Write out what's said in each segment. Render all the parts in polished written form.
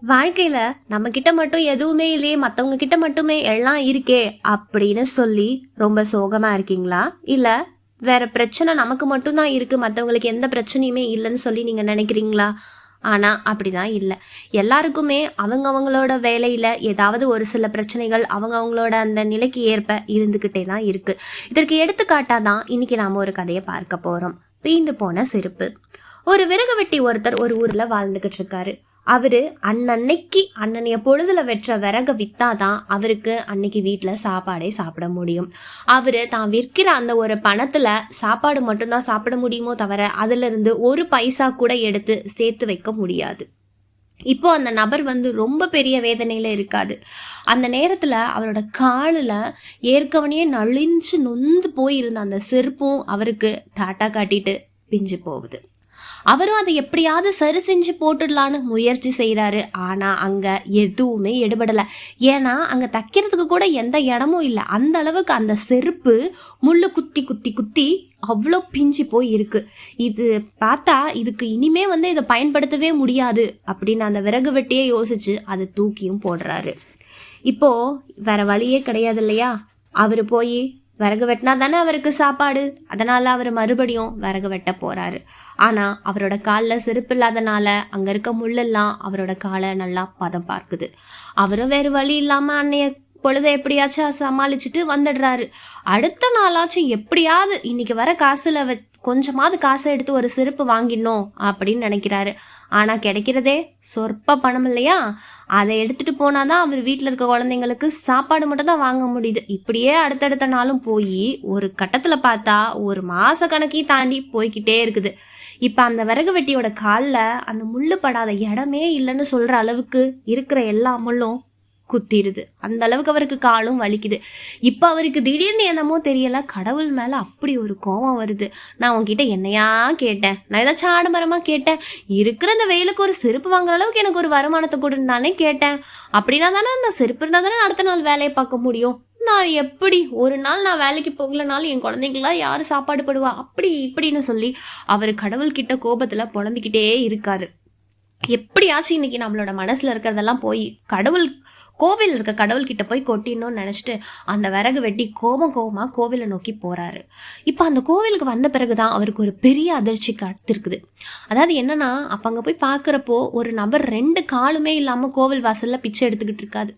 வாழ்க்கையில நம்ம கிட்ட மட்டும் எதுவுமே இல்லையே, மத்தவங்க கிட்ட மட்டுமே எல்லாம் இருக்கே அப்படின்னு சொல்லி ரொம்ப சோகமா இருக்கீங்களா? இல்ல வேற பிரச்சனை நமக்கு மட்டும்தான் இருக்கு, மத்தவங்களுக்கு எந்த பிரச்சனையுமே இல்லைன்னு சொல்லி நீங்க நினைக்கிறீங்களா? ஆனா அப்படிதான் இல்லை. எல்லாருக்குமே அவங்க அவங்களோட வேலையில ஏதாவது ஒரு சில பிரச்சனைகள் அவங்க அவங்களோட அந்த நிலைக்கு ஏற்ப இருந்துகிட்டே தான் இருக்கு. இதற்கு எடுத்துக்காட்டா தான் இன்னைக்கு நாம ஒரு கதையை பார்க்க போறோம். பீந்து போன செருப்பு. ஒரு விறகு வெட்டி ஒருத்தர் ஒரு ஊர்ல வாழ்ந்துகிட்டு இருக்காரு. அவரு அன்னன்னைய பொழுதுல வெற்ற விறக வித்தாதான் அவருக்கு அன்னைக்கு வீட்டில் சாப்பாடே சாப்பிட முடியும். அவரு தான் விற்கிற அந்த ஒரு பணத்துல சாப்பாடு மட்டும்தான் சாப்பிட முடியுமோ தவிர அதுல இருந்து ஒரு பைசா கூட எடுத்து சேர்த்து வைக்க முடியாது. இப்போ அந்த நபர் ரொம்ப பெரிய வேதனையில இருக்காது. அந்த நேரத்துல அவரோட காலில் ஏற்கனவே நலிஞ்சு நொந்து போயிருந்த அந்த செருப்பும் அவருக்கு டாட்டா காட்டிட்டு பிஞ்சு போகுது. அவரும் அதை எப்படியாவது சரி செஞ்சு போட்டுடலான்னு முயற்சி செய்கிறாரு. ஆனால் அங்கே எதுவுமே எடுபடலை. ஏன்னா அங்கே தைக்கிறதுக்கு கூட எந்த இடமும் இல்லை. அந்த அளவுக்கு அந்த செருப்பு முள்ளு குத்தி குத்தி குத்தி அவ்வளோ பிஞ்சு போய் இருக்கு. இது பார்த்தா இதுக்கு இனிமே இதை பயன்படுத்தவே முடியாது அப்படின்னு அந்த விறகு வெட்டியே யோசிச்சு அதை தூக்கியும் போடுறாரு. இப்போ வேற வழியே கிடையாது இல்லையா? அவர் போய் விறகு வெட்டினா தானே அவருக்கு சாப்பாடு. அதனால அவர் மறுபடியும் விறகு வெட்ட போறாரு. ஆனா அவரோட காலில் செருப்பு இல்லாதனால அங்க இருக்க முள்ளெல்லாம் அவரோட காலை நல்லா பதம் பார்க்குது. அவரும் வேறு வழி இல்லாம அன்னைய பொழுதை எப்படியாச்சும் சமாளிச்சுட்டு வந்துடுறாரு. அடுத்த நாளாச்சும் எப்படியாவது இன்னைக்கு வர காசுல கொஞ்சமாவது காசை எடுத்து ஒரு செருப்பு வாங்கிடணும் அப்படின்னு நினைக்கிறாரு. ஆனால் கிடைக்கிறதே சொற்ப பணம் இல்லையா? அதை எடுத்துட்டு போனாதான் அவர் வீட்டில் இருக்க குழந்தைங்களுக்கு சாப்பாடு மட்டும் தான் வாங்க முடியுது. இப்படியே அடுத்தடுத்த நாளும் போய் ஒரு கட்டத்தில் பார்த்தா ஒரு மாச கணக்கையும் தாண்டி போய்கிட்டே இருக்குது. இப்போ அந்த விறகு வெட்டியோட காலில் அந்த முள்ளு படாத இடமே இல்லைன்னு சொல்கிற அளவுக்கு இருக்கிற எல்லா முள்ளும் குத்திடுது. அந்த அளவுக்கு அவருக்கு காலும் வலிக்குது. இப்போ அவருக்கு திடீர்னு என்னமோ தெரியல, கடவுள் மேலே அப்படி ஒரு கோபம் வருது. நான் உங்ககிட்ட என்னையா கேட்டேன்? நான் ஏதாச்சும் ஆடம்பரமாக கேட்டேன்? இருக்கிற அந்த வெயிலுக்கு ஒரு செருப்பு வாங்குற அளவுக்கு எனக்கு ஒரு வருமானத்தை கொடுத்தானே கேட்டேன். அப்படின்னா தானே அந்த செருப்பு இருந்தால் தானே அடுத்த நாள் வேலையை பார்க்க முடியும். நான் எப்படி ஒரு நாள் நான் வேலைக்கு போகலனாலும் என் குழந்தைங்களாம் யார் சாப்பாடு படுவா? அப்படி இப்படின்னு சொல்லி அவர் கடவுள்கிட்ட கோபத்தில் புலம்பிக்கிட்டே இருக்காரு. எப்படியாச்சும் இன்னைக்கு நம்மளோட மனசுல இருக்கிறதெல்லாம் போய் கோவில் இருக்க கடவுள்கிட்ட போய் கொட்டிடணும்னு நினச்சிட்டு அந்த விறகு வெட்டி கோபமாக கோவிலை நோக்கி போகிறாரு. இப்போ அந்த கோவிலுக்கு வந்த பிறகுதான் அவருக்கு ஒரு பெரிய அதிர்ச்சி காத்திருக்குது. அதாவது என்னன்னா, அப்போ அங்கே போய் பார்க்குறப்போ ஒரு நபர் 2 காலுமே இல்லாமல் கோவில் வாசலில் பிச்சை எடுத்துக்கிட்டு இருக்காது.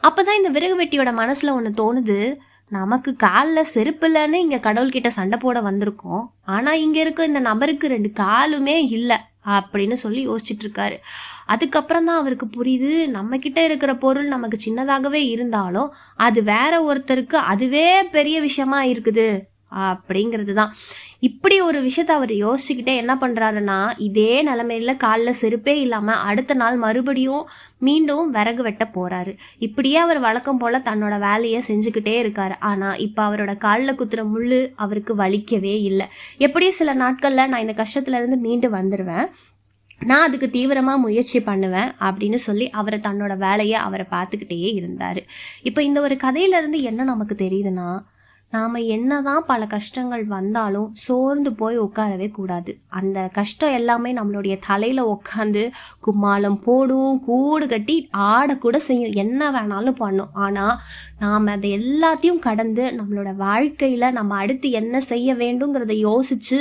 அப்போ தான் இந்த விறகு வெட்டியோட மனசில் ஒன்று தோணுது. நமக்கு காலில் செருப்பு இல்லைன்னு இங்கே கடவுள்கிட்ட சண்டை போட வந்திருக்கோம். ஆனால் இங்கே இருக்க இந்த நபருக்கு 2 காலுமே இல்லை அப்படின்னு சொல்லி யோசிச்சுட்டு இருக்காரு. அதுக்கப்புறம் தான் அவருக்கு புரியுது, நம்ம கிட்ட இருக்கிற பொருள் நமக்கு சின்னதாகவே இருந்தாலும் அது வேற ஒருத்தருக்கு அதுவே பெரிய விஷயமா இருக்குது அப்படிங்கிறது தான். இப்படி ஒரு விஷயத்த அவர் யோசிச்சுக்கிட்டே என்ன பண்ணுறாருன்னா, இதே நிலைமையில காலில் செருப்பே இல்லாமல் அடுத்த நாள் மறுபடியும் மீண்டும் விறகு வெட்ட போகிறாரு. இப்படியே அவர் வழக்கம் போல் தன்னோட வேலையை செஞ்சுக்கிட்டே இருக்காரு. ஆனால் இப்போ அவரோட காலில் குத்துற முள் அவருக்கு வலிக்கவே இல்லை. எப்படியும் சில நாட்களில் நான் இந்த கஷ்டத்துலேருந்து மீண்டு வந்துடுவேன், நான் அதுக்கு தீவிரமாக முயற்சி பண்ணுவேன் அப்படின்னு சொல்லி அவரை தன்னோட வேலையை அவரை பார்த்துக்கிட்டே இருந்தார். இப்போ இந்த ஒரு கதையிலேருந்து என்ன நமக்கு தெரியுதுன்னா, நாம் என்னதான் பல கஷ்டங்கள் வந்தாலும் சோர்ந்து போய் உட்காரவே கூடாது. அந்த கஷ்டம் எல்லாமே நம்மளுடைய தலையில் உட்காந்து கும்மாளம் போடும், கூடு கட்டி ஆடக்கூட செய்யும், என்ன வேணாலும் பண்ணும். ஆனால் நாம் அதை எல்லாத்தையும் கடந்து நம்மளோட வாழ்க்கையில் நம்ம அடுத்து என்ன செய்ய வேண்டுங்கிறத யோசித்து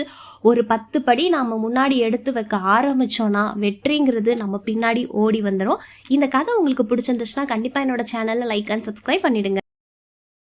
ஒரு 10 படி நாம் முன்னாடி எடுத்து வைக்க ஆரம்பித்தோன்னா வெற்றிங்கிறது நம்ம பின்னாடி ஓடி வந்துடும். இந்த கதை உங்களுக்கு பிடிச்சிருந்துச்சுன்னா கண்டிப்பாக என்னோட சேனலை லைக் அண்ட் சப்ஸ்கிரைப் பண்ணிவிடுங்க.